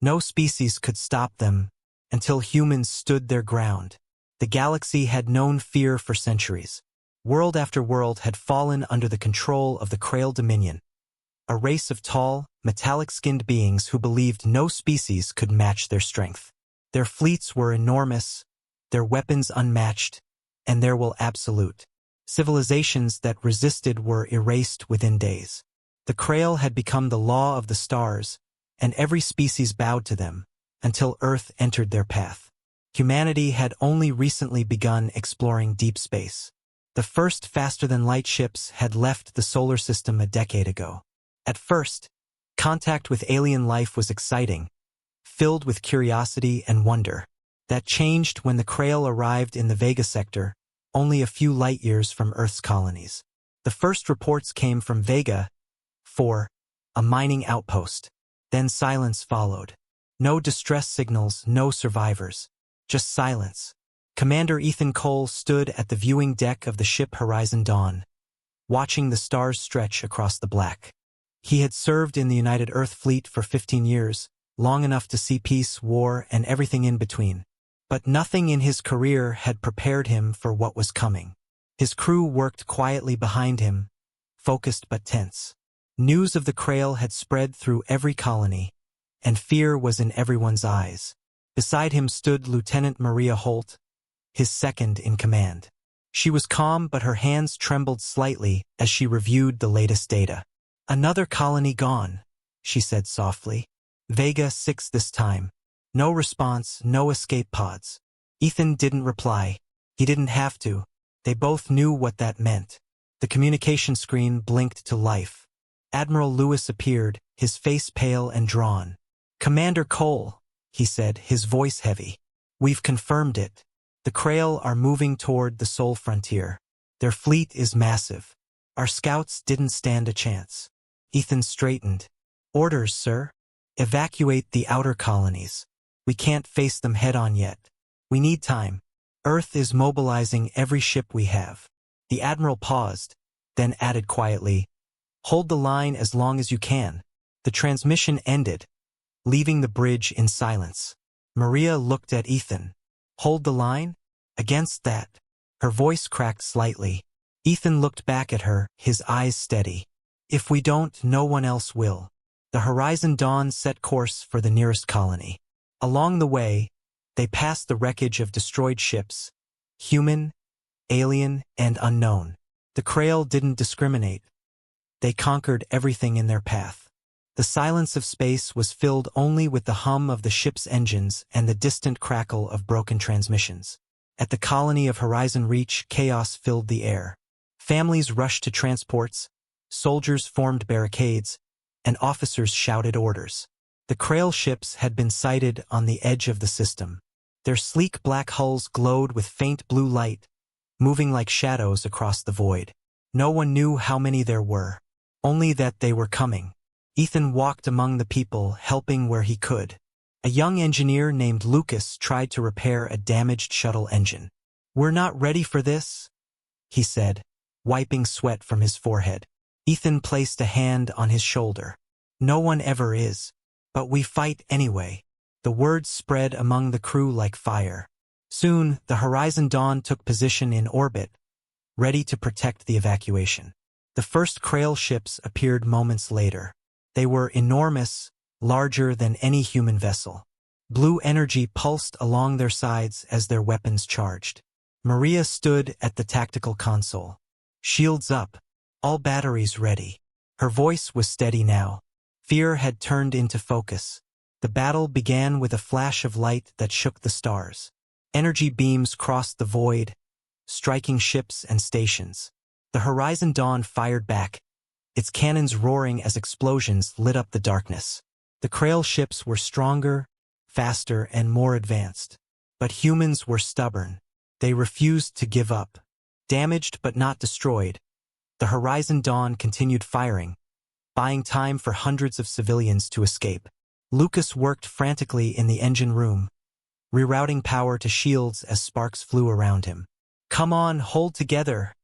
No species could stop them until humans stood their ground. The galaxy had known fear for centuries. World after world had fallen under the control of the Krail Dominion, a race of tall, metallic-skinned beings who believed no species could match their strength. Their fleets were enormous, their weapons unmatched, and their will absolute. Civilizations that resisted were erased within days. The Krail had become the law of the stars, and every species bowed to them, until Earth entered their path. Humanity had only recently begun exploring deep space. The first faster-than-light ships had left the solar system a decade ago. At first, contact with alien life was exciting, filled with curiosity and wonder. That changed when the Krail arrived in the Vega sector, only a few light-years from Earth's colonies. The first reports came from Vega 4, a mining outpost. Then silence followed. No distress signals, no survivors. Just silence. Commander Ethan Cole stood at the viewing deck of the ship Horizon Dawn, watching the stars stretch across the black. He had served in the United Earth Fleet for 15 years, long enough to see peace, war, and everything in between. But nothing in his career had prepared him for what was coming. His crew worked quietly behind him, focused but tense. News of the Krail had spread through every colony, and fear was in everyone's eyes. Beside him stood Lieutenant Maria Holt, his second in command. She was calm, but her hands trembled slightly as she reviewed the latest data. "Another colony gone," she said softly. "Vega 6 this time. No response, no escape pods." Ethan didn't reply. He didn't have to. They both knew what that meant. The communication screen blinked to life. Admiral Lewis appeared, his face pale and drawn. "Commander Cole," he said, his voice heavy. "We've confirmed it. The Krail are moving toward the Sol frontier. Their fleet is massive. Our scouts didn't stand a chance." Ethan straightened. "Orders, sir. Evacuate the outer colonies. We can't face them head-on yet. We need time. Earth is mobilizing every ship we have." The Admiral paused, then added quietly, "Hold the line as long as you can." The transmission ended, leaving the bridge in silence. Maria looked at Ethan. "Hold the line? Against that?" Her voice cracked slightly. Ethan looked back at her, his eyes steady. "If we don't, no one else will." The Horizon Dawn set course for the nearest colony. Along the way, they passed the wreckage of destroyed ships, human, alien, and unknown. The Krail didn't discriminate. They conquered everything in their path. The silence of space was filled only with the hum of the ship's engines and the distant crackle of broken transmissions. At the colony of Horizon Reach, chaos filled the air. Families rushed to transports, soldiers formed barricades, and officers shouted orders. The Krail ships had been sighted on the edge of the system. Their sleek black hulls glowed with faint blue light, moving like shadows across the void. No one knew how many there were, only that they were coming. Ethan walked among the people, helping where he could. A young engineer named Lucas tried to repair a damaged shuttle engine. "We're not ready for this," he said, wiping sweat from his forehead. Ethan placed a hand on his shoulder. "No one ever is. But we fight anyway." The words spread among the crew like fire. Soon, the Horizon Dawn took position in orbit, ready to protect the evacuation. The first Krail ships appeared moments later. They were enormous, larger than any human vessel. Blue energy pulsed along their sides as their weapons charged. Maria stood at the tactical console. "Shields up. All batteries ready." Her voice was steady now. Fear had turned into focus. The battle began with a flash of light that shook the stars. Energy beams crossed the void, striking ships and stations. The Horizon Dawn fired back, its cannons roaring as explosions lit up the darkness. The Krail ships were stronger, faster, and more advanced. But humans were stubborn. They refused to give up. Damaged but not destroyed, the Horizon Dawn continued firing, buying time for hundreds of civilians to escape. Lucas worked frantically in the engine room, rerouting power to shields as sparks flew around him. "Come on, hold together,"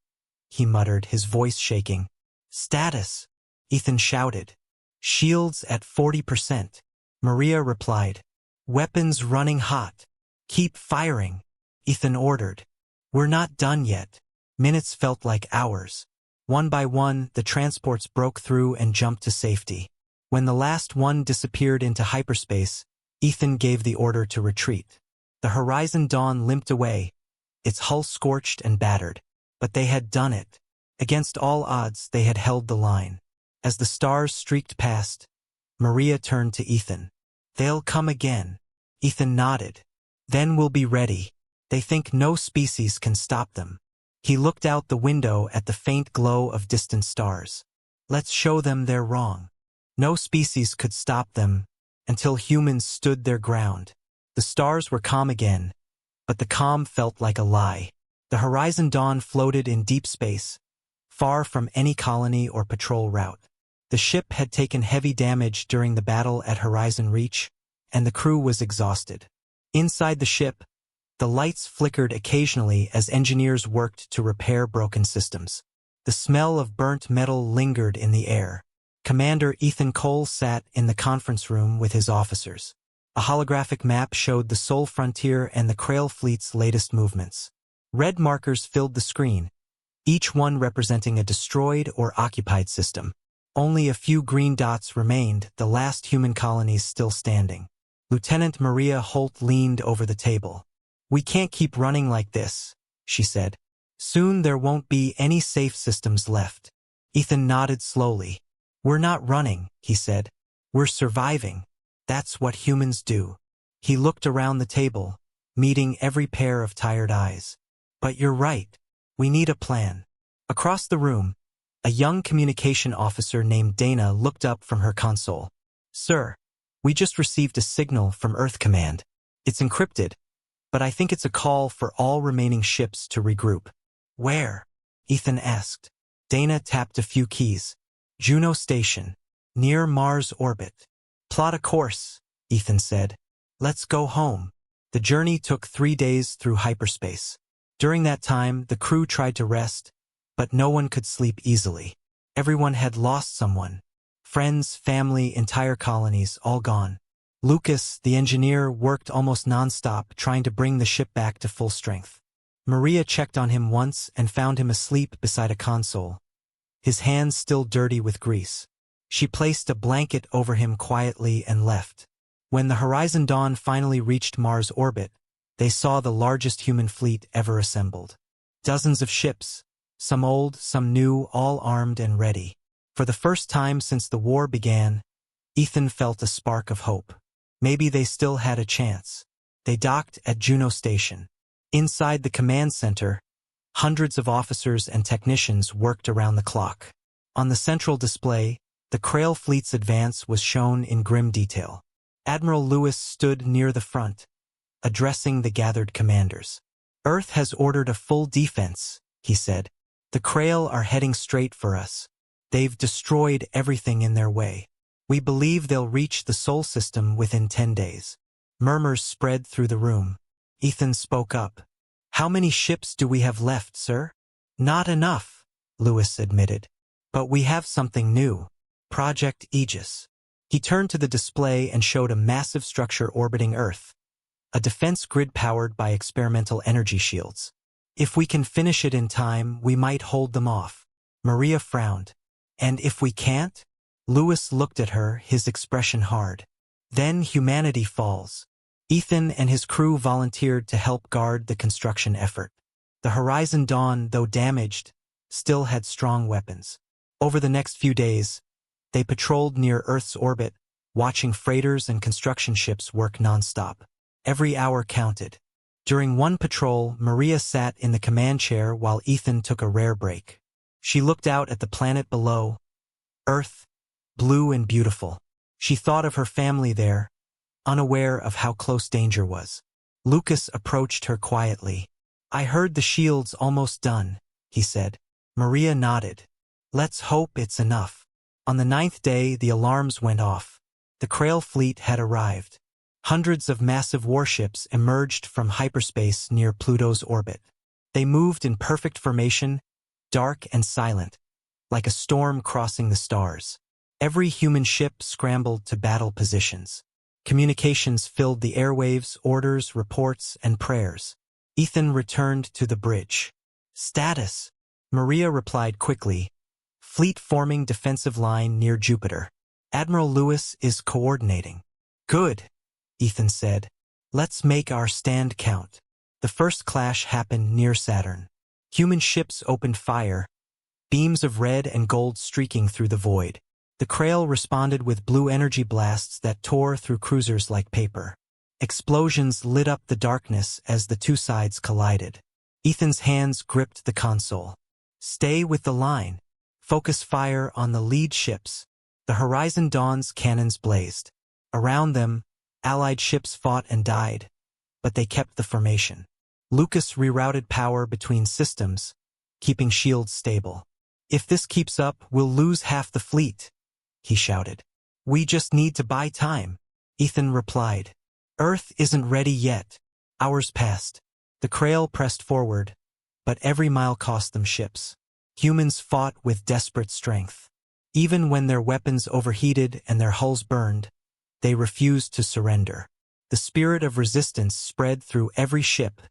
he muttered, his voice shaking. "Status," Ethan shouted. "Shields at 40%. Maria replied. Weapons running hot. Keep firing, Ethan ordered. We're not done yet. Minutes felt like hours. One by one, the transports broke through and jumped to safety. When the last one disappeared into hyperspace, Ethan gave the order to retreat. The Horizon Dawn limped away, its hull scorched and battered. But they had done it. Against all odds, they had held the line. As the stars streaked past, Maria turned to Ethan. They'll come again. Ethan nodded. Then we'll be ready. They think no species can stop them. He looked out the window at the faint glow of distant stars. Let's show them they're wrong. No species could stop them until humans stood their ground. The stars were calm again, but the calm felt like a lie. The Horizon Dawn floated in deep space, far from any colony or patrol route. The ship had taken heavy damage during the battle at Horizon Reach, and the crew was exhausted. Inside the ship, the lights flickered occasionally as engineers worked to repair broken systems. The smell of burnt metal lingered in the air. Commander Ethan Cole sat in the conference room with his officers. A holographic map showed the Sol frontier and the Krail fleet's latest movements. Red markers filled the screen, each one representing a destroyed or occupied system. Only a few green dots remained, the last human colonies still standing. Lieutenant Maria Holt leaned over the table. We can't keep running like this, she said. Soon there won't be any safe systems left. Ethan nodded slowly. We're not running, he said. We're surviving. That's what humans do. He looked around the table, meeting every pair of tired eyes. But you're right. We need a plan. Across the room, a young communication officer named Dana looked up from her console. Sir, we just received a signal from Earth Command. It's encrypted, but I think it's a call for all remaining ships to regroup. Where? Ethan asked. Dana tapped a few keys. Juno Station, near Mars orbit. Plot a course, Ethan said. Let's go home. The journey took 3 days through hyperspace. During that time, the crew tried to rest, but no one could sleep easily. Everyone had lost someone. Friends, family, entire colonies, all gone. Lucas, the engineer, worked almost non-stop, trying to bring the ship back to full strength. Maria checked on him once and found him asleep beside a console, his hands still dirty with grease. She placed a blanket over him quietly and left. When the Horizon Dawn finally reached Mars orbit, they saw the largest human fleet ever assembled. Dozens of ships, some old, some new, all armed and ready. For the first time since the war began, Ethan felt a spark of hope. Maybe they still had a chance. They docked at Juno Station. Inside the command center, hundreds of officers and technicians worked around the clock. On the central display, the Krail fleet's advance was shown in grim detail. Admiral Lewis stood near the front, addressing the gathered commanders. Earth has ordered a full defense, he said. The Krail are heading straight for us. They've destroyed everything in their way. We believe they'll reach the Sol system within 10 days. Murmurs spread through the room. Ethan spoke up. How many ships do we have left, sir? Not enough, Lewis admitted. But we have something new. Project Aegis. He turned to the display and showed a massive structure orbiting Earth. A defense grid powered by experimental energy shields. If we can finish it in time, we might hold them off. Maria frowned. And if we can't? Lewis looked at her, his expression hard. Then humanity falls. Ethan and his crew volunteered to help guard the construction effort. The Horizon Dawn, though damaged, still had strong weapons. Over the next few days, they patrolled near Earth's orbit, watching freighters and construction ships work nonstop. Every hour counted. During one patrol, Maria sat in the command chair while Ethan took a rare break. She looked out at the planet below, Earth, blue and beautiful. She thought of her family there, unaware of how close danger was. Lucas approached her quietly. I heard the shield's almost done, he said. Maria nodded. Let's hope it's enough. On the 9th day, the alarms went off. The Krail fleet had arrived. Hundreds of massive warships emerged from hyperspace near Pluto's orbit. They moved in perfect formation, dark and silent, like a storm crossing the stars. Every human ship scrambled to battle positions. Communications filled the airwaves, orders, reports, and prayers. Ethan returned to the bridge. Status. Maria replied quickly. Fleet forming defensive line near Jupiter. Admiral Lewis is coordinating. Good, Ethan said. Let's make our stand count. The first clash happened near Saturn. Human ships opened fire, beams of red and gold streaking through the void. The Crail responded with blue energy blasts that tore through cruisers like paper. Explosions lit up the darkness as the two sides collided. Ethan's hands gripped the console. Stay with the line. Focus fire on the lead ships. The Horizon Dawn's cannons blazed. Around them, Allied ships fought and died, but they kept the formation. Lucas rerouted power between systems, keeping shields stable. If this keeps up, we'll lose half the fleet, he shouted. We just need to buy time, Ethan replied. Earth isn't ready yet. Hours passed. The Crail pressed forward, but every mile cost them ships. Humans fought with desperate strength. Even when their weapons overheated and their hulls burned, they refused to surrender. The spirit of resistance spread through every ship,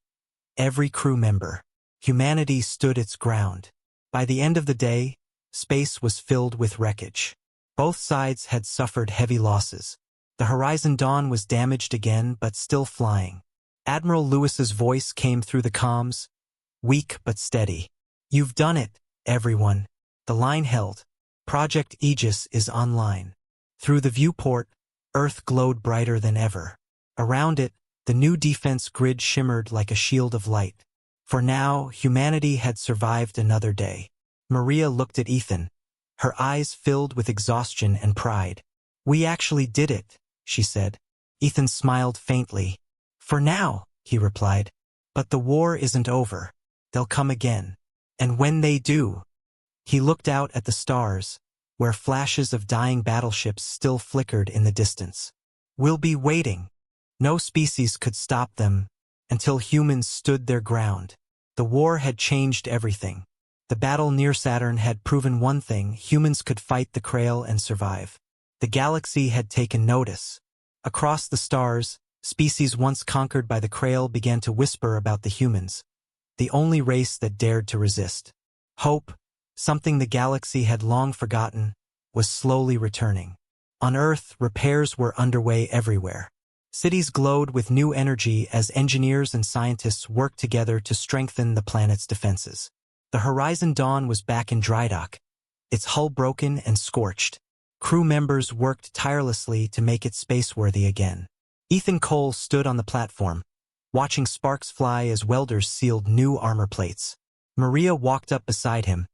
every crew member. Humanity stood its ground. By the end of the day, space was filled with wreckage. Both sides had suffered heavy losses. The Horizon Dawn was damaged again, but still flying. Admiral Lewis's voice came through the comms, weak but steady. You've done it, everyone. The line held. Project Aegis is online. Through the viewport, Earth glowed brighter than ever. Around it, the new defense grid shimmered like a shield of light. For now, humanity had survived another day. Maria looked at Ethan, her eyes filled with exhaustion and pride. We actually did it, she said. Ethan smiled faintly. For now, he replied. But the war isn't over. They'll come again. And when they do, he looked out at the stars, where flashes of dying battleships still flickered in the distance. We'll be waiting. No species could stop them until humans stood their ground. The war had changed everything. The battle near Saturn had proven one thing: humans could fight the Crail and survive. The galaxy had taken notice. Across the stars, species once conquered by the Crail began to whisper about the humans, the only race that dared to resist. Hope, something the galaxy had long forgotten, was slowly returning. On Earth, repairs were underway everywhere. Cities glowed with new energy as engineers and scientists worked together to strengthen the planet's defenses. The Horizon Dawn was back in dry dock, its hull broken and scorched. Crew members worked tirelessly to make it spaceworthy again. Ethan Cole stood on the platform, watching sparks fly as welders sealed new armor plates. Maria walked up beside him,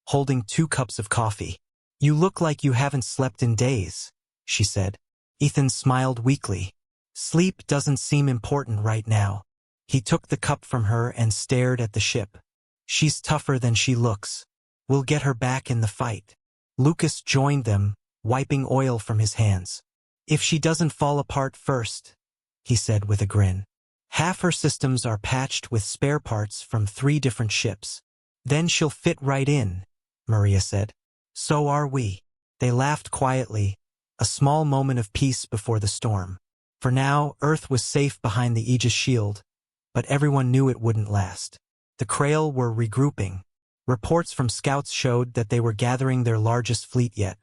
holding 2 cups of coffee. You look like you haven't slept in days, she said. Ethan smiled weakly. Sleep doesn't seem important right now. He took the cup from her and stared at the ship. She's tougher than she looks. We'll get her back in the fight. Lucas joined them, wiping oil from his hands. If she doesn't fall apart first, he said with a grin. Half her systems are patched with spare parts from 3 different ships. Then she'll fit right in, Maria said. So are we. They laughed quietly, a small moment of peace before the storm. For now, Earth was safe behind the Aegis shield, but everyone knew it wouldn't last. The Crail were regrouping. Reports from scouts showed that they were gathering their largest fleet yet,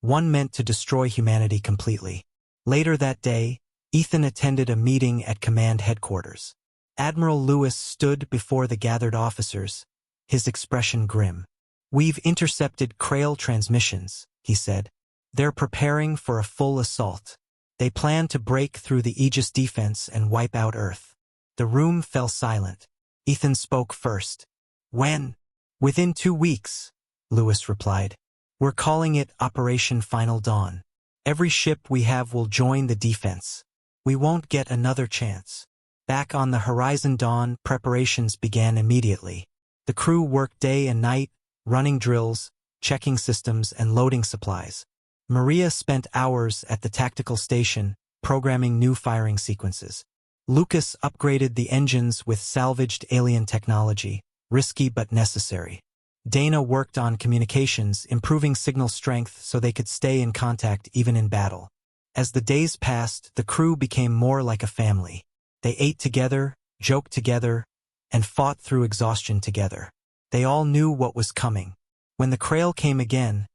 one meant to destroy humanity completely. Later that day, Ethan attended a meeting at command headquarters. Admiral Lewis stood before the gathered officers, his expression grim. We've intercepted Crail transmissions, he said. They're preparing for a full assault. They plan to break through the Aegis defense and wipe out Earth. The room fell silent. Ethan spoke first. When? Within 2 weeks, Lewis replied. We're calling it Operation Final Dawn. Every ship we have will join the defense. We won't get another chance. Back on the Horizon Dawn, preparations began immediately. The crew worked day and night, running drills, checking systems, and loading supplies. Maria spent hours at the tactical station, programming new firing sequences. Lucas upgraded the engines with salvaged alien technology, risky but necessary. Dana worked on communications, improving signal strength so they could stay in contact even in battle. As the days passed, the crew became more like a family. They ate together, joked together, and fought through exhaustion together. They all knew what was coming. When the Krail came again,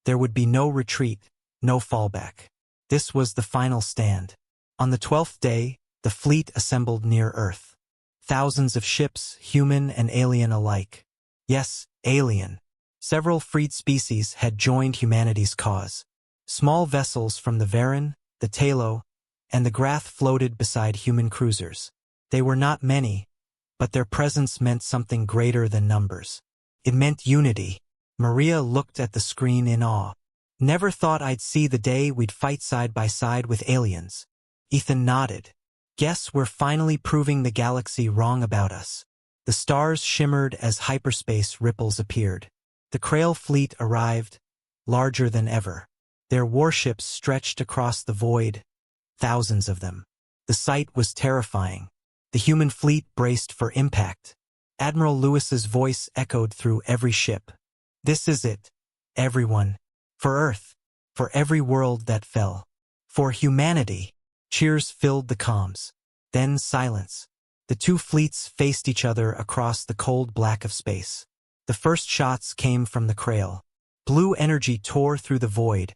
there would be no retreat, no fallback. This was the final stand. On the 12th day, the fleet assembled near Earth. Thousands of ships, human and alien alike. Yes, alien. Several freed species had joined humanity's cause. Small vessels from the Varen, the Talo, and the Grath floated beside human cruisers. They were not many, but their presence meant something greater than numbers. It meant unity. Maria looked at the screen in awe. Never thought I'd see the day we'd fight side by side with aliens. Ethan nodded. Guess we're finally proving the galaxy wrong about us. The stars shimmered as hyperspace ripples appeared. The Krail fleet arrived, larger than ever. Their warships stretched across the void, thousands of them. The sight was terrifying. The human fleet braced for impact. Admiral Lewis's voice echoed through every ship. This is it, everyone. For Earth. For every world that fell. For humanity. Cheers filled the comms. Then silence. The two fleets faced each other across the cold black of space. The first shots came from the Krail. Blue energy tore through the void,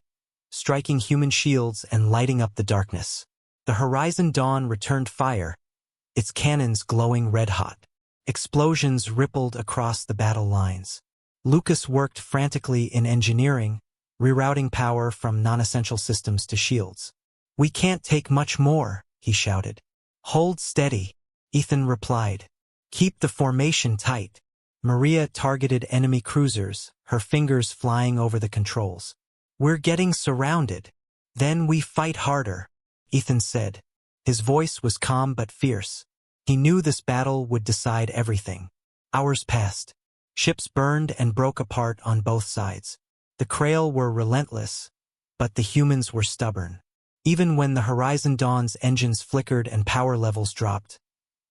striking human shields and lighting up the darkness. The Horizon Dawn returned fire, its cannons glowing red-hot. Explosions rippled across the battle lines. Lucas worked frantically in engineering, rerouting power from non-essential systems to shields. We can't take much more, he shouted. Hold steady, Ethan replied. Keep the formation tight. Maria targeted enemy cruisers, her fingers flying over the controls. We're getting surrounded. Then we fight harder, Ethan said. His voice was calm but fierce. He knew this battle would decide everything. Hours passed. Ships burned and broke apart on both sides. The Krail were relentless, but the humans were stubborn. Even when the Horizon Dawn's engines flickered and power levels dropped,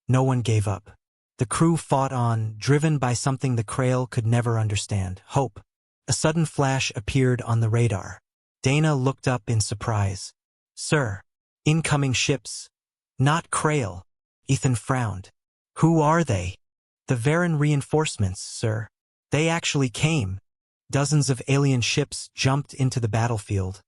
no one gave up. The crew fought on, driven by something the Krail could never understand, hope. A sudden flash appeared on the radar. Dana looked up in surprise. Sir, incoming ships. Not Krail. Ethan frowned. Who are they? The Varen reinforcements, sir. They actually came. Dozens of alien ships jumped into the battlefield,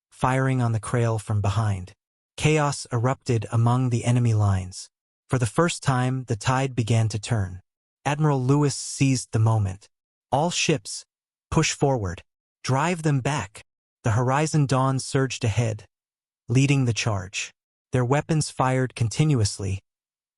firing on the Krail from behind. Chaos erupted among the enemy lines. For the first time, the tide began to turn. Admiral Lewis seized the moment. All ships, push forward. Drive them back. The Horizon Dawn surged ahead, leading the charge. Their weapons fired continuously,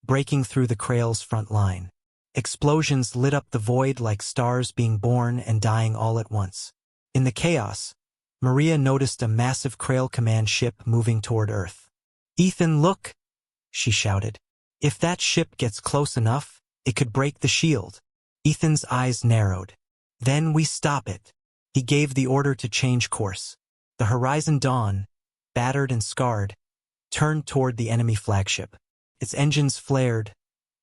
breaking through the Krail's front line. Explosions lit up the void like stars being born and dying all at once. In the chaos, Maria noticed a massive Krail command ship moving toward Earth. Ethan, look! She shouted. If that ship gets close enough, it could break the shield. Ethan's eyes narrowed. Then we stop it. He gave the order to change course. The Horizon Dawn, battered and scarred, turned toward the enemy flagship. Its engines flared,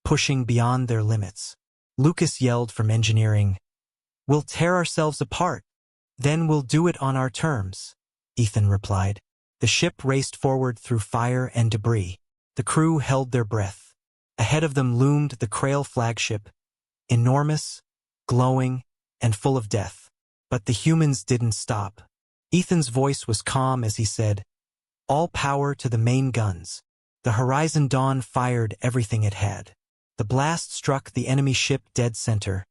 pushing beyond their limits. Lucas yelled from engineering, We'll tear ourselves apart. Then we'll do it on our terms, Ethan replied. The ship raced forward through fire and debris. The crew held their breath. Ahead of them loomed the Krail flagship, enormous, glowing, and full of death. But the humans didn't stop. Ethan's voice was calm as he said, All power to the main guns. The Horizon Dawn fired everything it had. The blast struck the enemy ship dead center,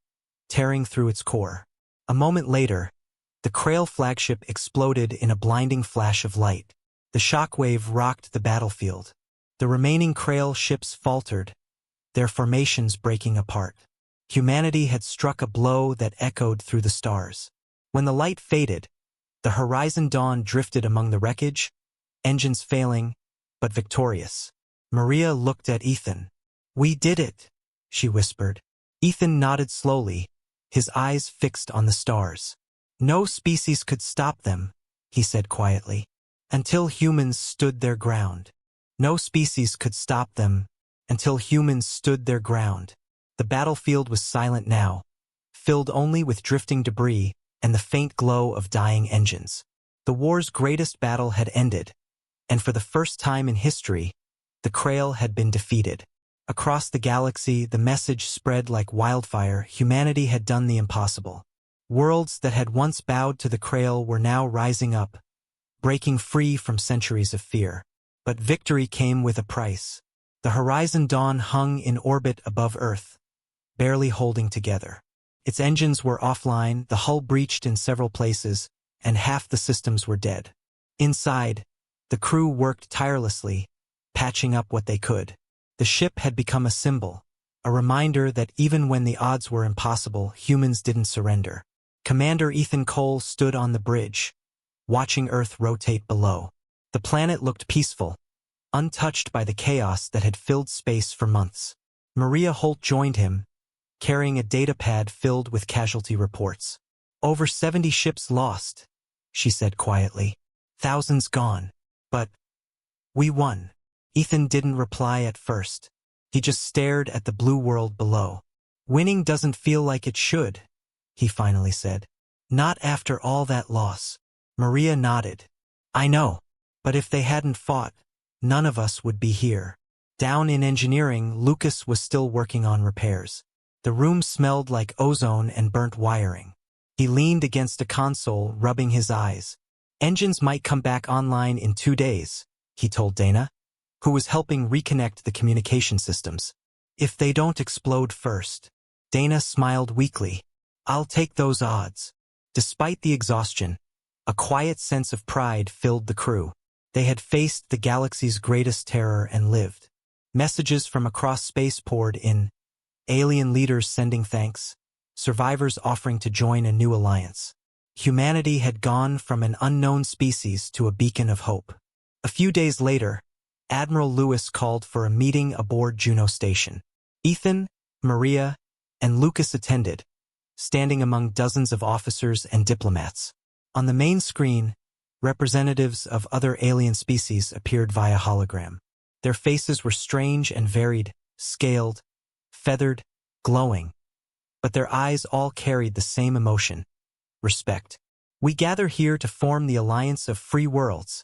tearing through its core. A moment later, the Krail flagship exploded in a blinding flash of light. The shockwave rocked the battlefield. The remaining Krail ships faltered, their formations breaking apart. Humanity had struck a blow that echoed through the stars. When the light faded, the Horizon Dawn drifted among the wreckage, engines failing, but victorious. Maria looked at Ethan. We did it, she whispered. Ethan nodded slowly, his eyes fixed on the stars. No species could stop them, he said quietly, until humans stood their ground. No species could stop them until humans stood their ground. The battlefield was silent now, filled only with drifting debris and the faint glow of dying engines. The war's greatest battle had ended, And for the first time in history, the Krail had been defeated. Across the galaxy, the message spread like wildfire: humanity had done the impossible. Worlds that had once bowed to the Krail were now rising up, breaking free from centuries of fear. But victory came with a price. The Horizon Dawn hung in orbit above Earth, barely holding together. Its engines were offline, the hull breached in several places, and half the systems were dead. Inside, the crew worked tirelessly, patching up what they could. The ship had become a symbol, a reminder that even when the odds were impossible, humans didn't surrender. Commander Ethan Cole stood on the bridge, watching Earth rotate below. The planet looked peaceful, untouched by the chaos that had filled space for months. Maria Holt joined him, carrying a datapad filled with casualty reports. "Over 70 ships lost," she said quietly. "Thousands gone. But we won." Ethan didn't reply at first. He just stared at the blue world below. "Winning doesn't feel like it should," he finally said. "Not after all that loss." Maria nodded. "I know. But if they hadn't fought, none of us would be here." Down in engineering, Lucas was still working on repairs. The room smelled like ozone and burnt wiring. He leaned against a console, rubbing his eyes. "Engines might come back online in 2 days," he told Dana, who was helping reconnect the communication systems. "If they don't explode first." Dana smiled weakly. "I'll take those odds." Despite the exhaustion, a quiet sense of pride filled the crew. They had faced the galaxy's greatest terror and lived. Messages from across space poured in, alien leaders sending thanks, survivors offering to join a new alliance. Humanity had gone from an unknown species to a beacon of hope. A few days later, Admiral Lewis called for a meeting aboard Juno Station. Ethan, Maria, and Lucas attended, standing among dozens of officers and diplomats. On the main screen, representatives of other alien species appeared via hologram. Their faces were strange and varied, scaled, feathered, glowing. But their eyes all carried the same emotion: respect. "We gather here to form the Alliance of Free Worlds,"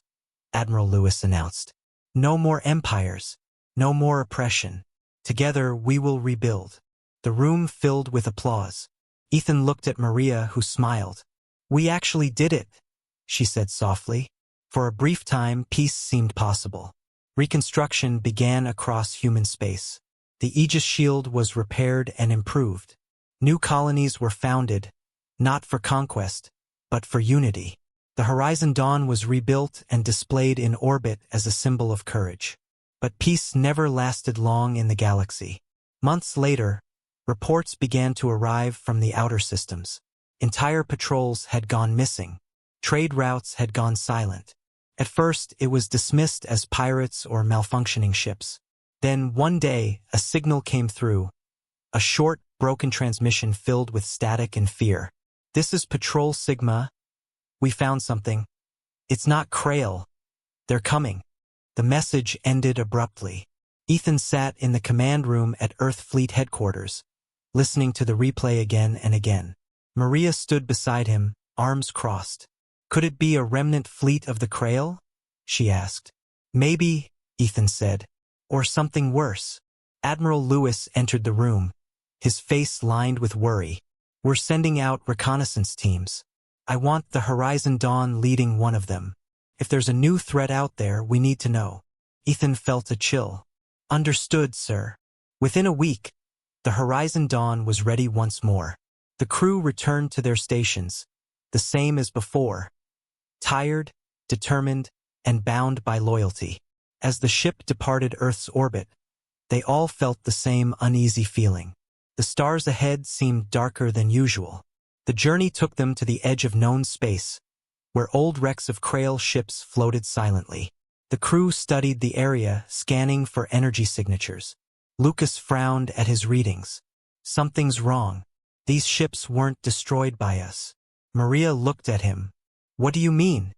Admiral Lewis announced. "No more empires, no more oppression. Together we will rebuild." The room filled with applause. Ethan looked at Maria, who smiled. "We actually did it," she said softly. For a brief time, peace seemed possible. Reconstruction began across human space. The Aegis shield was repaired and improved. New colonies were founded, not for conquest, but for unity. The Horizon Dawn was rebuilt and displayed in orbit as a symbol of courage. But peace never lasted long in the galaxy. Months later, reports began to arrive from the outer systems. Entire patrols had gone missing. Trade routes had gone silent. At first, it was dismissed as pirates or malfunctioning ships. Then, one day, a signal came through. A short, broken transmission filled with static and fear. "This is Patrol Sigma. We found something. It's not Krail. They're coming." The message ended abruptly. Ethan sat in the command room at Earth Fleet headquarters, listening to the replay again and again. Maria stood beside him, arms crossed. "Could it be a remnant fleet of the Krail?" she asked. "Maybe," Ethan said. "Or something worse." Admiral Lewis entered the room, his face lined with worry. "We're sending out reconnaissance teams. I want the Horizon Dawn leading one of them. If there's a new threat out there, we need to know." Ethan felt a chill. "Understood, sir." Within a week, the Horizon Dawn was ready once more. The crew returned to their stations, the same as before, tired, determined, and bound by loyalty. As the ship departed Earth's orbit, they all felt the same uneasy feeling. The stars ahead seemed darker than usual. The journey took them to the edge of known space, where old wrecks of Krail ships floated silently. The crew studied the area, scanning for energy signatures. Lucas frowned at his readings. "Something's wrong. These ships weren't destroyed by us." Maria looked at him. "What do you mean?"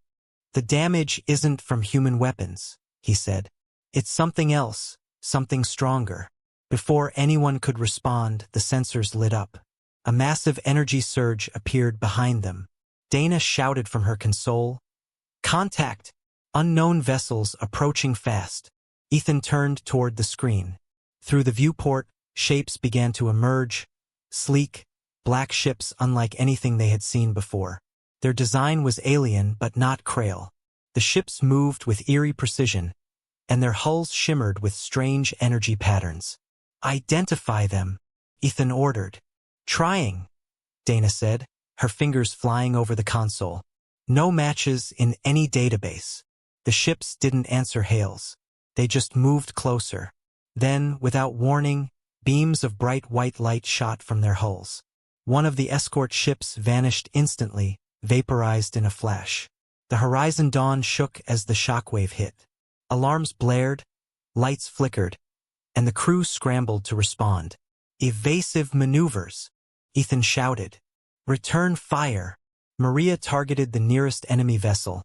"The damage isn't from human weapons," he said. "It's something else, something stronger." Before anyone could respond, the sensors lit up. A massive energy surge appeared behind them. Dana shouted from her console, "Contact!" Unknown vessels approaching fast. Ethan turned toward the screen. Through the viewport, shapes began to emerge, sleek, black ships unlike anything they had seen before. Their design was alien but not Krail. The ships moved with eerie precision, and their hulls shimmered with strange energy patterns. "Identify them," Ethan ordered. "Trying," Dana said, her fingers flying over the console. No matches in any database. The ships didn't answer hails. They just moved closer. Then, without warning, beams of bright white light shot from their hulls. One of the escort ships vanished instantly, vaporized in a flash. The Horizon Dawn shook as the shockwave hit. Alarms blared, lights flickered, and the crew scrambled to respond. "Evasive maneuvers," Ethan shouted. "Return fire." Maria targeted the nearest enemy vessel,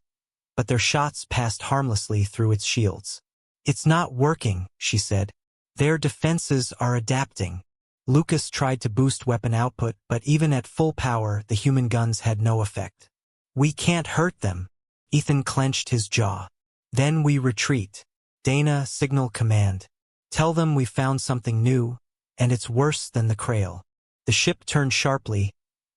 but their shots passed harmlessly through its shields. "It's not working," she said. "Their defenses are adapting." Lucas tried to boost weapon output, but even at full power, the human guns had no effect. "We can't hurt them." Ethan clenched his jaw. "Then we retreat." Dana signal command. "Tell them we found something new, and it's worse than the Krail." The ship turned sharply,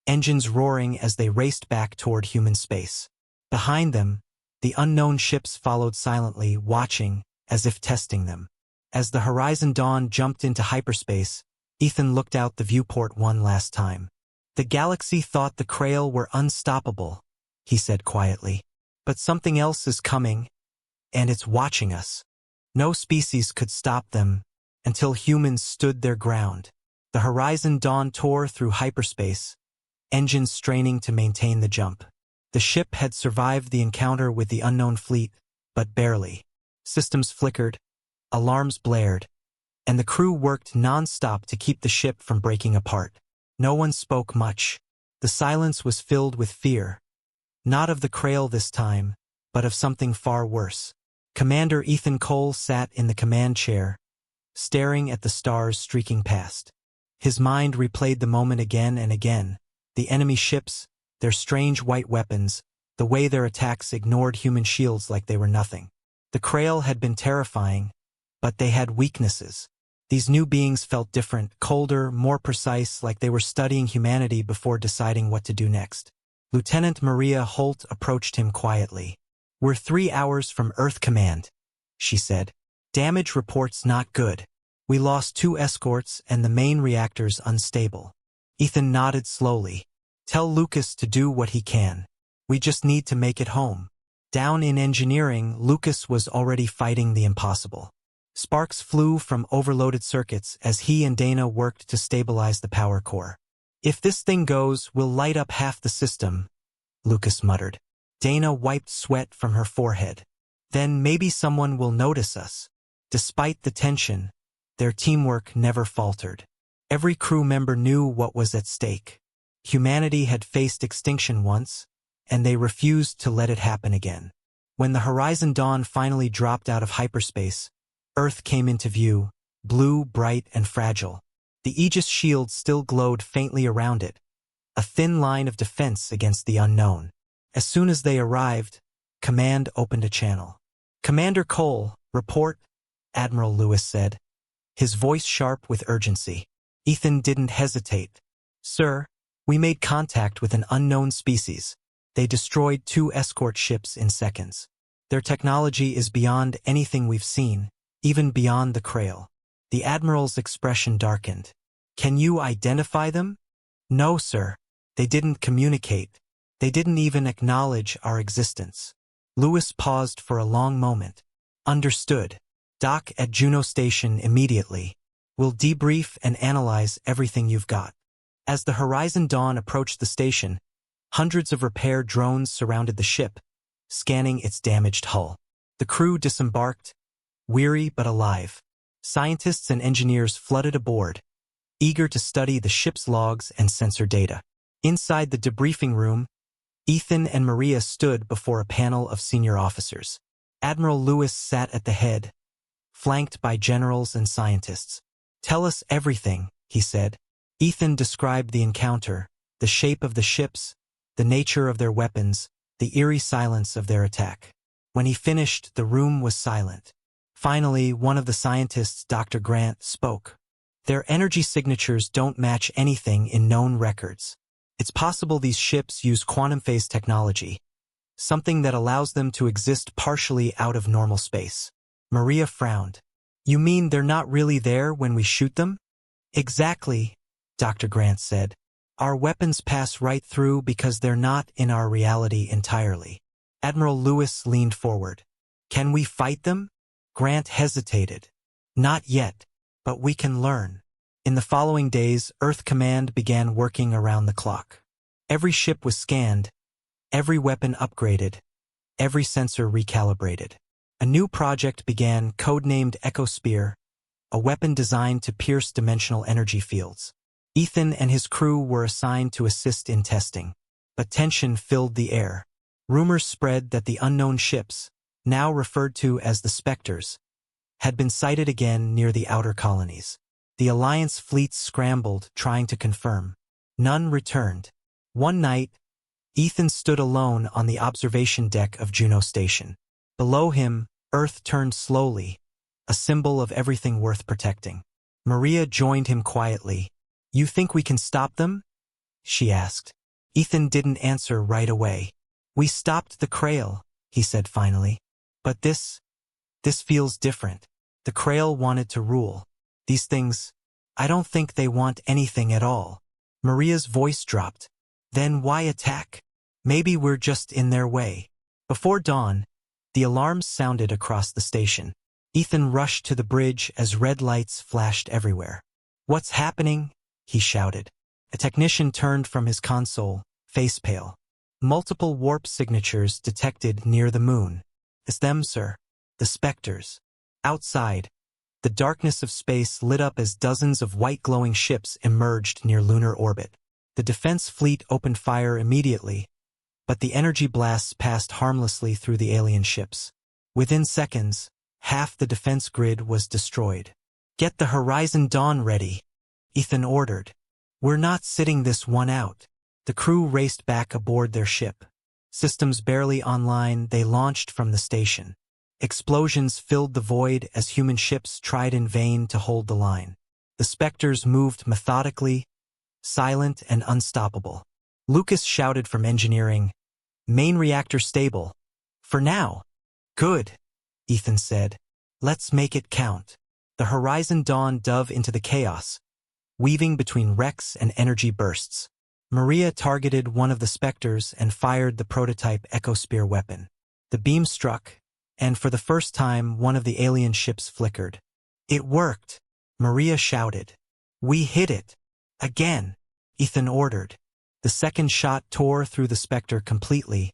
engines roaring as they raced back toward human space. Behind them, the unknown ships followed silently, watching, as if testing them. As the Horizon Dawn jumped into hyperspace, Ethan looked out the viewport one last time. "The galaxy thought the Krail were unstoppable," he said quietly. "But something else is coming, and it's watching us. No species could stop them until humans stood their ground." The Horizon Dawn tore through hyperspace, engines straining to maintain the jump. The ship had survived the encounter with the unknown fleet, but barely. Systems flickered, alarms blared, and the crew worked non-stop to keep the ship from breaking apart. No one spoke much. The silence was filled with fear. Not of the Krail this time, but of something far worse. Commander Ethan Cole sat in the command chair, staring at the stars streaking past. His mind replayed the moment again and again. The enemy ships, their strange white weapons, the way their attacks ignored human shields like they were nothing. The Krail had been terrifying, but they had weaknesses. These new beings felt different, colder, more precise, like they were studying humanity before deciding what to do next. Lieutenant Maria Holt approached him quietly. "We're 3 hours from Earth Command," she said. "Damage reports not good. We lost 2 escorts and the main reactor's unstable." Ethan nodded slowly. "Tell Lucas to do what he can. We just need to make it home." Down in engineering, Lucas was already fighting the impossible. Sparks flew from overloaded circuits as he and Dana worked to stabilize the power core. "If this thing goes, we'll light up half the system," Lucas muttered. Dana wiped sweat from her forehead. "Then maybe someone will notice us." Despite the tension, their teamwork never faltered. Every crew member knew what was at stake. Humanity had faced extinction once, and they refused to let it happen again. When the Horizon Dawn finally dropped out of hyperspace, Earth came into view, blue, bright, and fragile. The Aegis shield still glowed faintly around it, a thin line of defense against the unknown. As soon as they arrived, Command opened a channel. "Commander Cole, report," Admiral Lewis said, his voice sharp with urgency. Ethan didn't hesitate. "Sir, we made contact with an unknown species. They destroyed 2 escort ships in seconds. Their technology is beyond anything we've seen, even beyond the Krail." The Admiral's expression darkened. "Can you identify them?" "No, sir. They didn't communicate. They didn't even acknowledge our existence." Lewis paused for a long moment. "Understood. Dock at Juno Station immediately. We'll debrief and analyze everything you've got." As the Horizon Dawn approached the station, hundreds of repair drones surrounded the ship, scanning its damaged hull. The crew disembarked, weary but alive. Scientists and engineers flooded aboard, eager to study the ship's logs and sensor data. Inside the debriefing room, Ethan and Maria stood before a panel of senior officers. Admiral Lewis sat at the head, flanked by generals and scientists. "Tell us everything," he said. Ethan described the encounter, the shape of the ships, the nature of their weapons, the eerie silence of their attack. When he finished, the room was silent. Finally, one of the scientists, Dr. Grant, spoke. Their energy signatures don't match anything in known records. It's possible these ships use quantum phase technology, something that allows them to exist partially out of normal space. Maria frowned. You mean they're not really there when we shoot them? Exactly, Dr. Grant said. Our weapons pass right through because they're not in our reality entirely. Admiral Lewis leaned forward. Can we fight them? Grant hesitated. Not yet, but we can learn. In the following days, Earth Command began working around the clock. Every ship was scanned, every weapon upgraded, every sensor recalibrated. A new project began, codenamed Echosphere, a weapon designed to pierce dimensional energy fields. Ethan and his crew were assigned to assist in testing, but tension filled the air. Rumors spread that the unknown ships, now referred to as the Spectres, had been sighted again near the outer colonies. The Alliance fleets scrambled, trying to confirm. None returned. One night, Ethan stood alone on the observation deck of Juno Station. Below him, Earth turned slowly, a symbol of everything worth protecting. Maria joined him quietly. You think we can stop them? She asked. Ethan didn't answer right away. We stopped the Krail, he said finally. But this feels different. The Krail wanted to rule. These things, I don't think they want anything at all. Maria's voice dropped. Then why attack? Maybe we're just in their way. Before dawn, the alarms sounded across the station. Ethan rushed to the bridge as red lights flashed everywhere. What's happening? He shouted. A technician turned from his console, face pale. Multiple warp signatures detected near the moon. It's them, sir. The Spectres. Outside, the darkness of space lit up as dozens of white glowing ships emerged near lunar orbit. The defense fleet opened fire immediately, but the energy blasts passed harmlessly through the alien ships. Within seconds, half the defense grid was destroyed. Get the Horizon Dawn ready, Ethan ordered. We're not sitting this one out. The crew raced back aboard their ship. Systems barely online, they launched from the station. Explosions filled the void as human ships tried in vain to hold the line. The Spectres moved methodically, silent and unstoppable. Lucas shouted from engineering, "Main reactor stable. For now." "Good," Ethan said. "Let's make it count." The Horizon Dawn dove into the chaos, weaving between wrecks and energy bursts. Maria targeted one of the Spectres and fired the prototype Echosphere weapon. The beam struck, and for the first time one of the alien ships flickered. "It worked," Maria shouted. "We hit it." "Again," Ethan ordered. The second shot tore through the Spectre completely,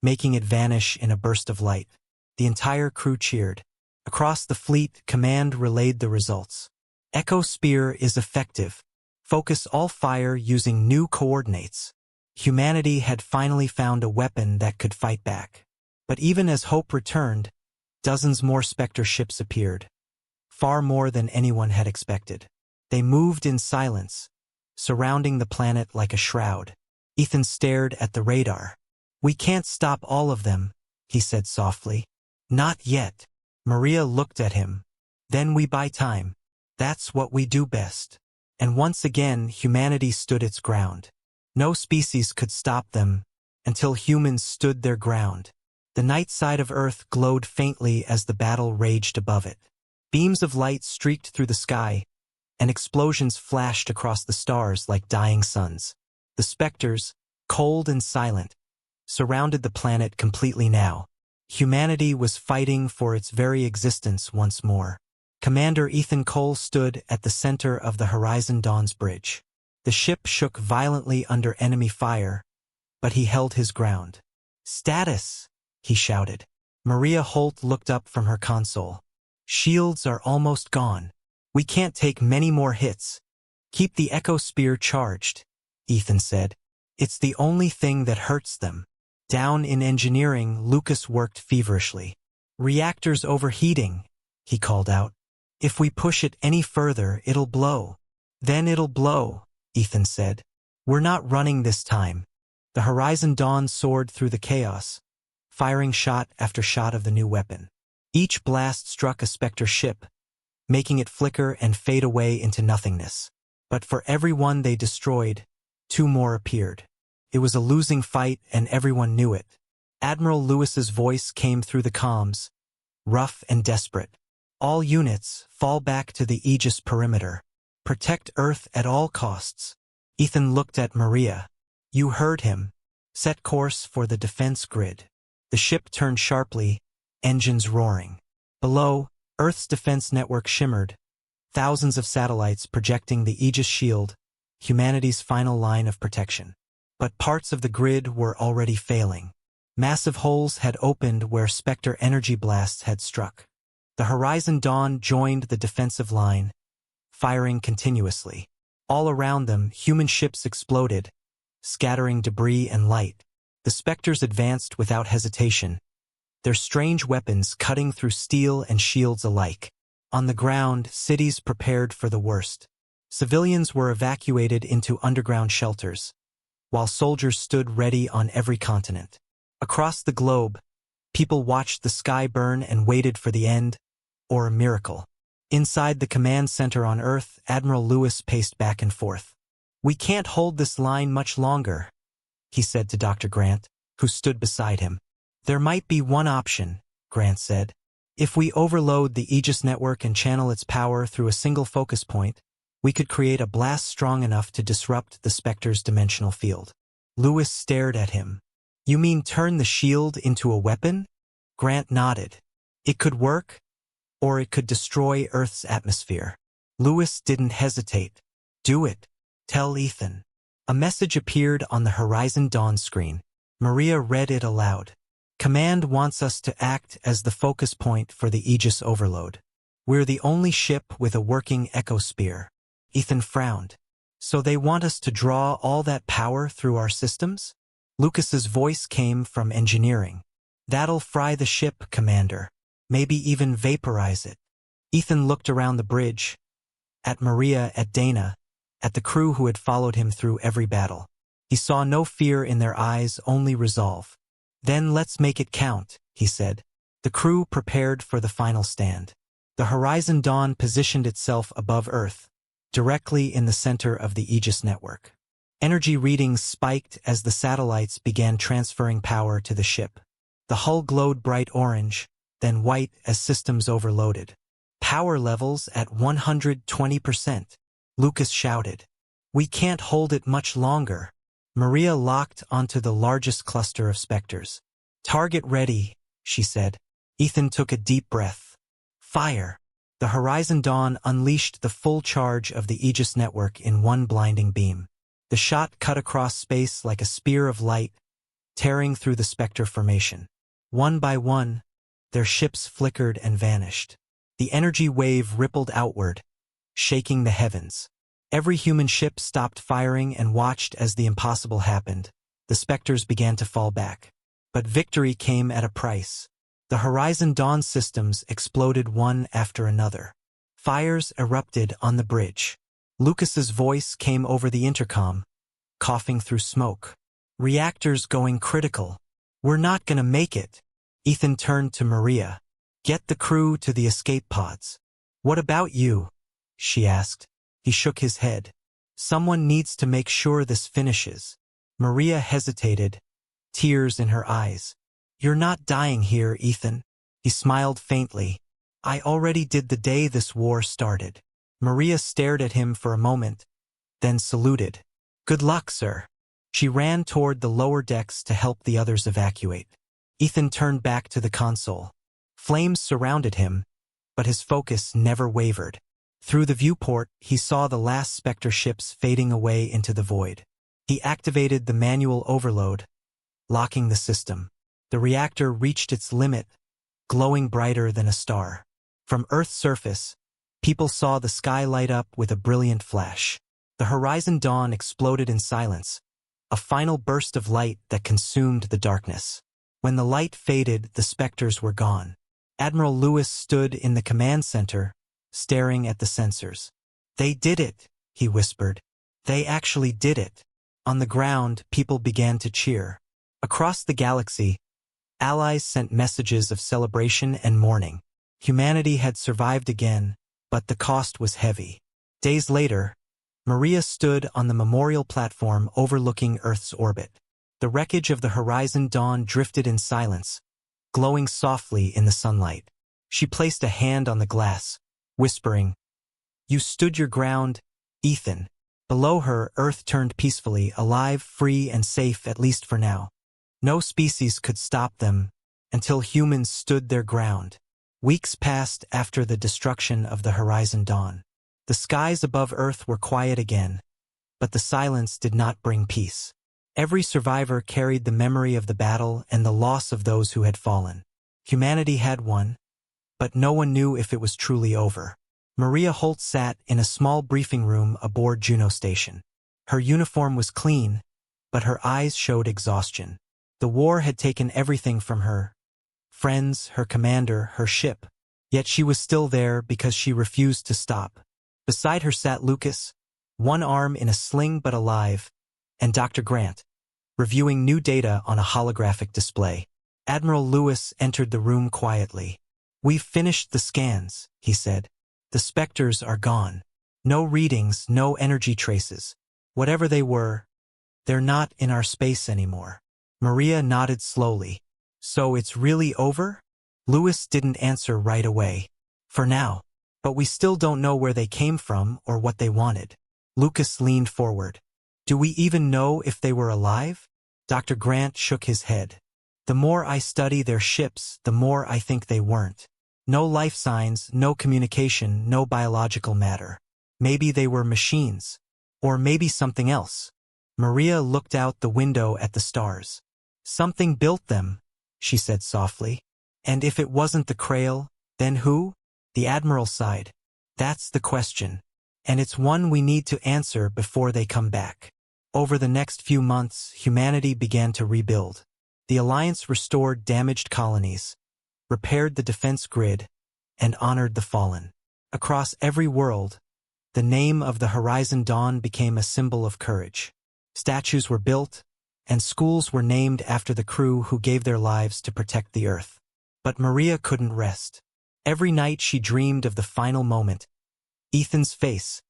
making it vanish in a burst of light. The entire crew cheered. Across the fleet, command relayed the results. Echosphere is effective. Focus all fire using new coordinates. Humanity had finally found a weapon that could fight back. But even as hope returned, dozens more Spectre ships appeared. Far more than anyone had expected. They moved in silence, surrounding the planet like a shroud. Ethan stared at the radar. "We can't stop all of them," he said softly. "Not yet." Maria looked at him. "Then we buy time. That's what we do best." And once again, humanity stood its ground. No species could stop them until humans stood their ground. The night side of Earth glowed faintly as the battle raged above it. Beams of light streaked through the sky, and explosions flashed across the stars like dying suns. The Spectres, cold and silent, surrounded the planet completely now. Humanity was fighting for its very existence once more. Commander Ethan Cole stood at the center of the Horizon Dawn's bridge. The ship shook violently under enemy fire, but he held his ground. "Status!" he shouted. Maria Holt looked up from her console. "Shields are almost gone. We can't take many more hits. Keep the Echosphere charged," Ethan said. "It's the only thing that hurts them." Down in engineering, Lucas worked feverishly. "Reactor's overheating," he called out. "If we push it any further, it'll blow." "Then it'll blow," Ethan said. "We're not running this time." The Horizon Dawn soared through the chaos, firing shot after shot of the new weapon. Each blast struck a Spectre ship, making it flicker and fade away into nothingness. But for every one they destroyed, 2 more appeared. It was a losing fight and everyone knew it. Admiral Lewis's voice came through the comms, rough and desperate. All units, fall back to the Aegis perimeter. Protect Earth at all costs. Ethan looked at Maria. You heard him. Set course for the defense grid. The ship turned sharply, engines roaring. Below, Earth's defense network shimmered, thousands of satellites projecting the Aegis shield, humanity's final line of protection. But parts of the grid were already failing. Massive holes had opened where Spectre energy blasts had struck. The Horizon Dawn joined the defensive line, firing continuously. All around them, human ships exploded, scattering debris and light. The Spectres advanced without hesitation, their strange weapons cutting through steel and shields alike. On the ground, cities prepared for the worst. Civilians were evacuated into underground shelters, while soldiers stood ready on every continent. Across the globe, people watched the sky burn and waited for the end, or a miracle. Inside the command center on Earth, Admiral Lewis paced back and forth. We can't hold this line much longer, he said to Dr. Grant, who stood beside him. There might be one option, Grant said. If we overload the Aegis network and channel its power through a single focus point, we could create a blast strong enough to disrupt the Spectre's dimensional field. Lewis stared at him. You mean turn the shield into a weapon? Grant nodded. It could work, or it could destroy Earth's atmosphere. Lewis didn't hesitate. Do it. Tell Ethan. A message appeared on the Horizon Dawn screen. Maria read it aloud. Command wants us to act as the focus point for the Aegis overload. We're the only ship with a working echosphere. Ethan frowned. So they want us to draw all that power through our systems? Lucas's voice came from engineering. That'll fry the ship, Commander. Maybe even vaporize it. Ethan looked around the bridge, at Maria, at Dana, at the crew who had followed him through every battle. He saw no fear in their eyes, only resolve. Then let's make it count, he said. The crew prepared for the final stand. The Horizon Dawn positioned itself above Earth, directly in the center of the Aegis network. Energy readings spiked as the satellites began transferring power to the ship. The hull glowed bright orange, then white as systems overloaded. Power levels at 120%. Lucas shouted. We can't hold it much longer. Maria locked onto the largest cluster of Spectres. Target ready, she said. Ethan took a deep breath. Fire. The Horizon Dawn unleashed the full charge of the Aegis network in one blinding beam. The shot cut across space like a spear of light, tearing through the Spectre formation. One by one, their ships flickered and vanished. The energy wave rippled outward, shaking the heavens. Every human ship stopped firing and watched as the impossible happened. The Spectres began to fall back. But victory came at a price. The Horizon Dawn systems exploded one after another. Fires erupted on the bridge. Lucas's voice came over the intercom, coughing through smoke. Reactors going critical. We're not gonna make it. Ethan turned to Maria. Get the crew to the escape pods. What about you? She asked. He shook his head. Someone needs to make sure this finishes. Maria hesitated, tears in her eyes. You're not dying here, Ethan. He smiled faintly. I already did the day this war started. Maria stared at him for a moment, then saluted. Good luck, sir. She ran toward the lower decks to help the others evacuate. Ethan turned back to the console. Flames surrounded him, but his focus never wavered. Through the viewport, he saw the last Spectre ships fading away into the void. He activated the manual overload, locking the system. The reactor reached its limit, glowing brighter than a star. From Earth's surface, people saw the sky light up with a brilliant flash. The Horizon Dawn exploded in silence, a final burst of light that consumed the darkness. When the light faded, the Spectres were gone. Admiral Lewis stood in the command center, staring at the sensors. They did it, he whispered. They actually did it. On the ground, people began to cheer. Across the galaxy, Allies sent messages of celebration and mourning. Humanity had survived again, but the cost was heavy. Days later, Maria stood on the memorial platform overlooking Earth's orbit. The wreckage of the Horizon Dawn drifted in silence, glowing softly in the sunlight. She placed a hand on the glass, whispering, "You stood your ground, Ethan." Below her, Earth turned peacefully, alive, free, and safe, at least for now. No species could stop them until humans stood their ground. Weeks passed after the destruction of the Horizon Dawn. The skies above Earth were quiet again, but the silence did not bring peace. Every survivor carried the memory of the battle and the loss of those who had fallen. Humanity had won, but no one knew if it was truly over. Maria Holt sat in a small briefing room aboard Juno Station. Her uniform was clean, but her eyes showed exhaustion. The war had taken everything from her: friends, her commander, her ship. Yet she was still there because she refused to stop. Beside her sat Lucas, one arm in a sling but alive, and Dr. Grant, reviewing new data on a holographic display. Admiral Lewis entered the room quietly. "We've finished the scans," he said. "The specters are gone. No readings, no energy traces. Whatever they were, they're not in our space anymore." Maria nodded slowly. "So it's really over?" Lewis didn't answer right away. "For now. But we still don't know where they came from or what they wanted." Lucas leaned forward. "Do we even know if they were alive?" Dr. Grant shook his head. "The more I study their ships, the more I think they weren't. No life signs, no communication, no biological matter. Maybe they were machines. Or maybe something else." Maria looked out the window at the stars. "Something built them," she said softly. "And if it wasn't the Krail, then who?" The Admiral sighed. "That's the question. And it's one we need to answer before they come back." Over the next few months, humanity began to rebuild. The Alliance restored damaged colonies, repaired the defense grid, and honored the fallen. Across every world, the name of the Horizon Dawn became a symbol of courage. Statues were built, and schools were named after the crew who gave their lives to protect the Earth. But Maria couldn't rest. Every night she dreamed of the final moment: Ethan's face,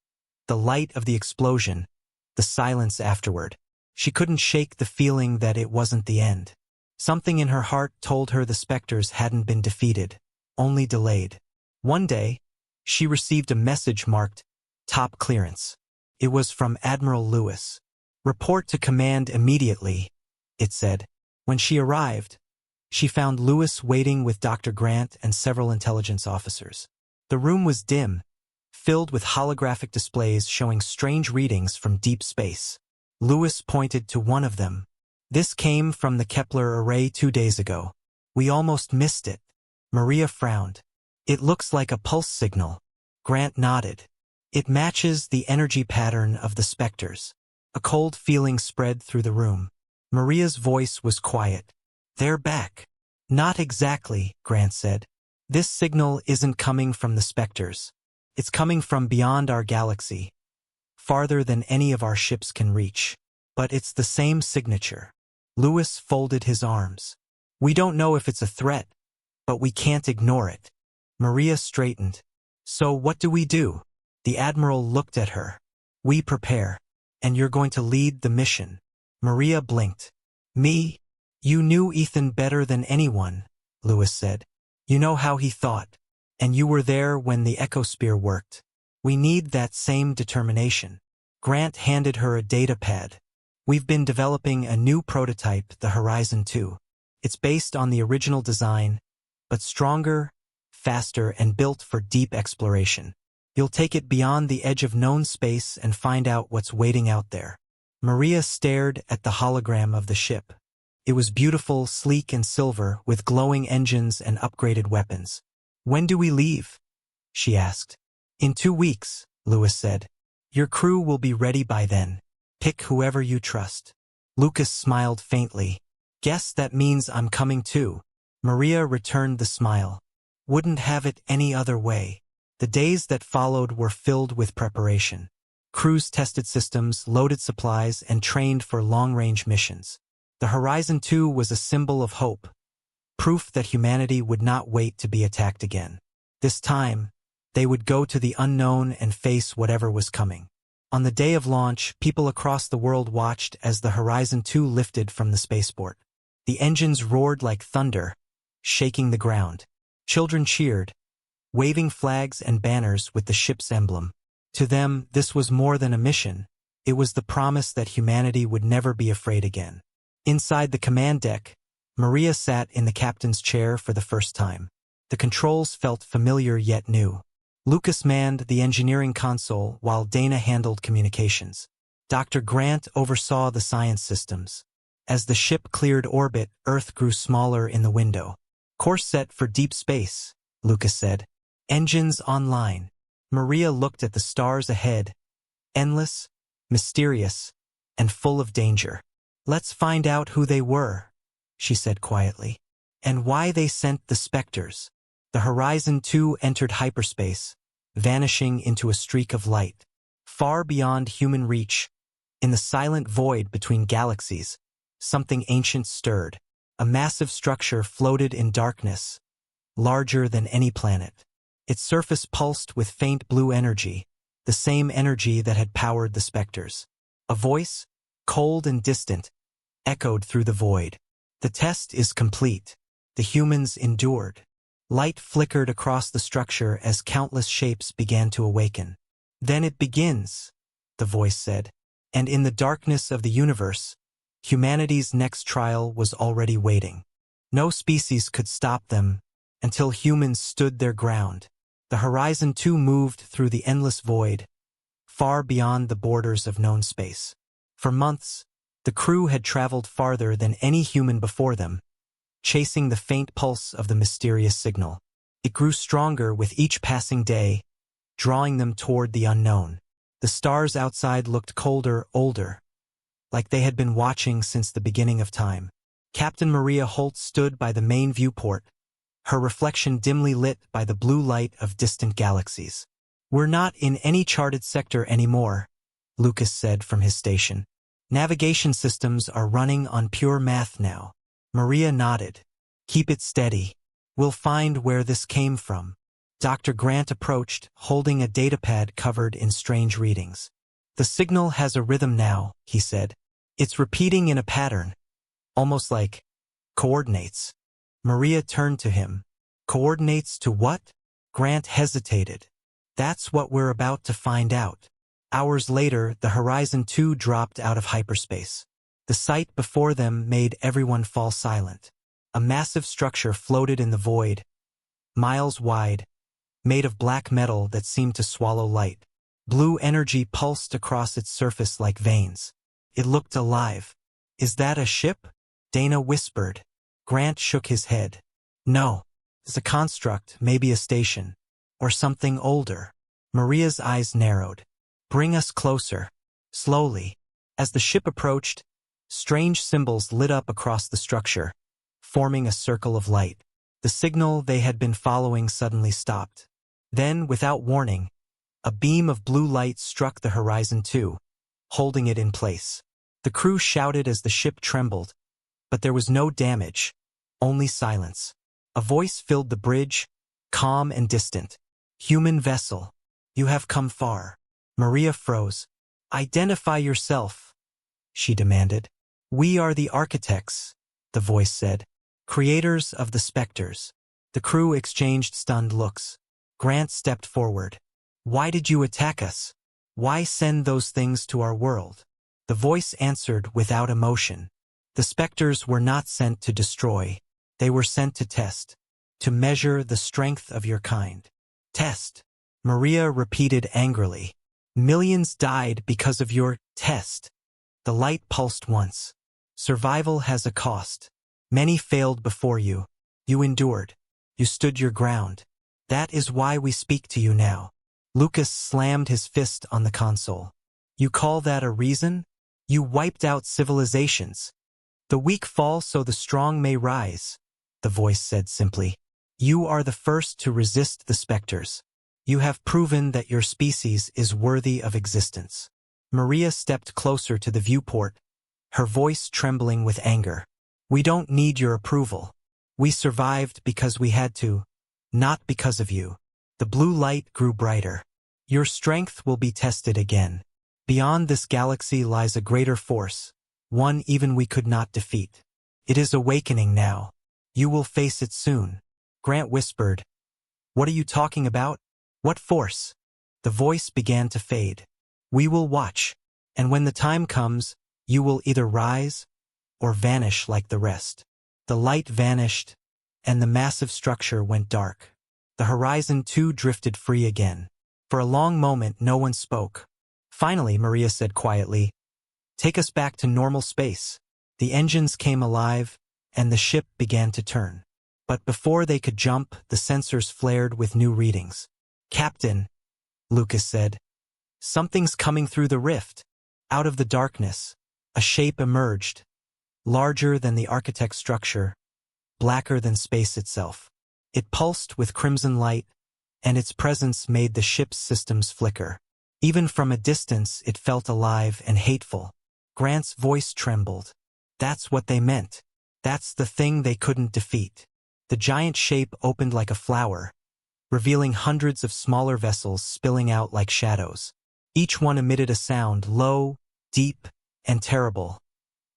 the light of the explosion, the silence afterward. She couldn't shake the feeling that it wasn't the end. Something in her heart told her the specters hadn't been defeated, only delayed. One day, she received a message marked "Top Clearance." It was from Admiral Lewis. "Report to command immediately," it said. When she arrived, she found Lewis waiting with Dr. Grant and several intelligence officers. The room was dim, filled with holographic displays showing strange readings from deep space. Lewis pointed to one of them. "This came from the Kepler array 2 days ago. We almost missed it." Maria frowned. "It looks like a pulse signal." Grant nodded. "It matches the energy pattern of the specters." A cold feeling spread through the room. Maria's voice was quiet. "They're back." "Not exactly," Grant said. "This signal isn't coming from the specters. It's coming from beyond our galaxy, farther than any of our ships can reach. But it's the same signature." Lewis folded his arms. "We don't know if it's a threat, but we can't ignore it." Maria straightened. "So what do we do?" The Admiral looked at her. "We prepare. And you're going to lead the mission." Maria blinked. "Me? You knew Ethan better than anyone," Lewis said. "You know how he thought. And you were there when the ecosphere worked. We need that same determination." Grant handed her a data pad. "We've been developing a new prototype, the Horizon 2. It's based on the original design, but stronger, faster, and built for deep exploration. You'll take it beyond the edge of known space and find out what's waiting out there." Maria stared at the hologram of the ship. It was beautiful, sleek, and silver, with glowing engines and upgraded weapons. "When do we leave?" she asked. "In 2 weeks," Lewis said. "Your crew will be ready by then. Pick whoever you trust." Lucas smiled faintly. "Guess that means I'm coming too." Maria returned the smile. "Wouldn't have it any other way." The days that followed were filled with preparation. Crews tested systems, loaded supplies, and trained for long-range missions. The Horizon 2 was a symbol of hope, proof that humanity would not wait to be attacked again. This time, they would go to the unknown and face whatever was coming. On the day of launch, people across the world watched as the Horizon 2 lifted from the spaceport. The engines roared like thunder, shaking the ground. Children cheered, waving flags and banners with the ship's emblem. To them, this was more than a mission. It was the promise that humanity would never be afraid again. Inside the command deck, Maria sat in the captain's chair for the first time. The controls felt familiar yet new. Lucas manned the engineering console while Dana handled communications. Dr. Grant oversaw the science systems. As the ship cleared orbit, Earth grew smaller in the window. "Course set for deep space," Lucas said. "Engines online." Maria looked at the stars ahead, endless, mysterious, and full of danger. "Let's find out who they were," she said quietly, "and why they sent the Spectres." The Horizon 2 entered hyperspace, vanishing into a streak of light. Far beyond human reach, in the silent void between galaxies, something ancient stirred. A massive structure floated in darkness, larger than any planet. Its surface pulsed with faint blue energy, the same energy that had powered the Spectres. A voice, cold and distant, echoed through the void. "The test is complete." The humans endured. Light flickered across the structure as countless shapes began to awaken. "Then it begins," the voice said. And in the darkness of the universe, humanity's next trial was already waiting. No species could stop them until humans stood their ground. The Horizon 2 moved through the endless void, far beyond the borders of known space. For months, the crew had traveled farther than any human before them, chasing the faint pulse of the mysterious signal. It grew stronger with each passing day, drawing them toward the unknown. The stars outside looked colder, older, like they had been watching since the beginning of time. Captain Maria Holt stood by the main viewport, her reflection dimly lit by the blue light of distant galaxies. "We're not in any charted sector anymore," Lucas said from his station. "Navigation systems are running on pure math now." Maria nodded. "Keep it steady. We'll find where this came from." Dr. Grant approached, holding a datapad covered in strange readings. "The signal has a rhythm now," he said. "It's repeating in a pattern, almost like coordinates." Maria turned to him. "Coordinates to what?" Grant hesitated. "That's what we're about to find out." Hours later, the Horizon 2 dropped out of hyperspace. The sight before them made everyone fall silent. A massive structure floated in the void, miles wide, made of black metal that seemed to swallow light. Blue energy pulsed across its surface like veins. It looked alive. "Is that a ship?" Dana whispered. Grant shook his head. "No. It's a construct, maybe a station. Or something older." Maria's eyes narrowed. "Bring us closer." Slowly, as the ship approached, strange symbols lit up across the structure, forming a circle of light. The signal they had been following suddenly stopped. Then, without warning, a beam of blue light struck the Horizon 2, holding it in place. The crew shouted as the ship trembled, but there was no damage, only silence. A voice filled the bridge, calm and distant. "Human vessel, you have come far." Maria froze. "Identify yourself," she demanded. "We are the architects," the voice said. "Creators of the Spectres." The crew exchanged stunned looks. Grant stepped forward. "Why did you attack us? Why send those things to our world?" The voice answered without emotion. "The Spectres were not sent to destroy. They were sent to test, to measure the strength of your kind." "Test," Maria repeated angrily. "Millions died because of your test." The light pulsed once. "Survival has a cost. Many failed before you. You endured. You stood your ground. That is why we speak to you now." Lucas slammed his fist on the console. "You call that a reason? You wiped out civilizations. The weak fall so the strong may rise," the voice said simply. "You are the first to resist the Spectres. You have proven that your species is worthy of existence." Maria stepped closer to the viewport, her voice trembling with anger. "We don't need your approval. We survived because we had to, not because of you. The blue light grew brighter. Your strength will be tested again. Beyond this galaxy lies a greater force, one even we could not defeat. It is awakening now. You will face it soon. Grant whispered. What are you talking about? What force? The voice began to fade. We will watch, and when the time comes, you will either rise or vanish like the rest. The light vanished, and the massive structure went dark. The horizon too drifted free again. For a long moment no one spoke. Finally, Maria said quietly, "Take us back to normal space." The engines came alive, and the ship began to turn. But before they could jump, the sensors flared with new readings. "Captain," Lucas said, "something's coming through the rift." Out of the darkness, a shape emerged, larger than the architect's structure, blacker than space itself. It pulsed with crimson light, and its presence made the ship's systems flicker. Even from a distance, it felt alive and hateful. Grant's voice trembled. That's what they meant. That's the thing they couldn't defeat. The giant shape opened like a flower, revealing hundreds of smaller vessels spilling out like shadows. Each one emitted a sound, low, deep, and terrible,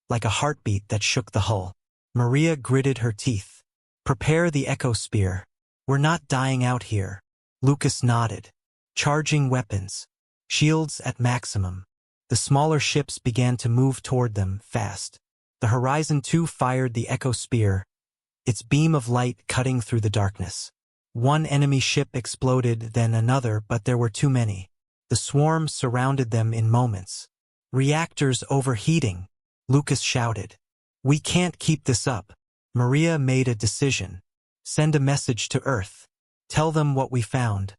like a heartbeat that shook the hull. Maria gritted her teeth. "Prepare the echo spear. We're not dying out here." Lucas nodded. Charging weapons. Shields at maximum. The smaller ships began to move toward them, fast. The Horizon 2 fired the echo spear, its beam of light cutting through the darkness. One enemy ship exploded, then another, but there were too many. The swarm surrounded them in moments. "Reactors overheating," Lucas shouted. "We can't keep this up." Maria made a decision. "Send a message to Earth. Tell them what we found.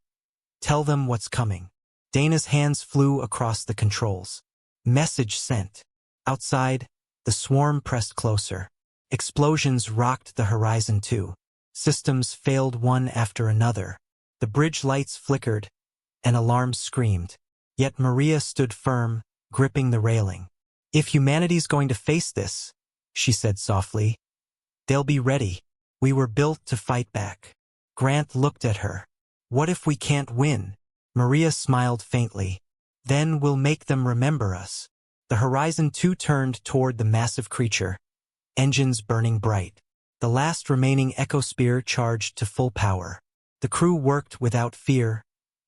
Tell them what's coming." Dana's hands flew across the controls. Message sent. Outside, the swarm pressed closer. Explosions rocked the Horizon 2. Systems failed one after another. The bridge lights flickered, and alarms screamed. Yet Maria stood firm, gripping the railing. "If humanity's going to face this," she said softly, "they'll be ready. We were built to fight back." Grant looked at her. "What if we can't win?" Maria smiled faintly. "Then we'll make them remember us." The Horizon 2 turned toward the massive creature, engines burning bright. The last remaining echo spear charged to full power. The crew worked without fear,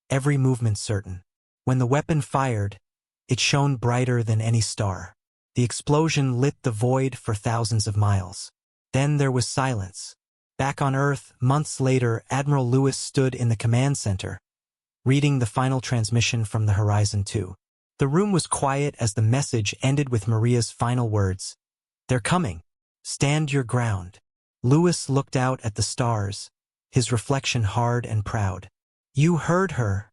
every movement certain. When the weapon fired, it shone brighter than any star. The explosion lit the void for thousands of miles. Then there was silence. Back on Earth, months later, Admiral Lewis stood in the command center, reading the final transmission from the Horizon 2. The room was quiet as the message ended with Maria's final words. "They're coming. Stand your ground." Lewis looked out at the stars, his reflection hard and proud. "You heard her,"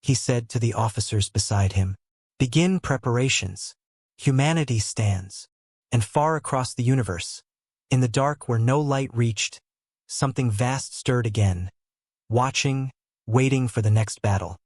he said to the officers beside him. "Begin preparations. Humanity stands." And far across the universe, in the dark where no light reached, something vast stirred again, watching, waiting for the next battle.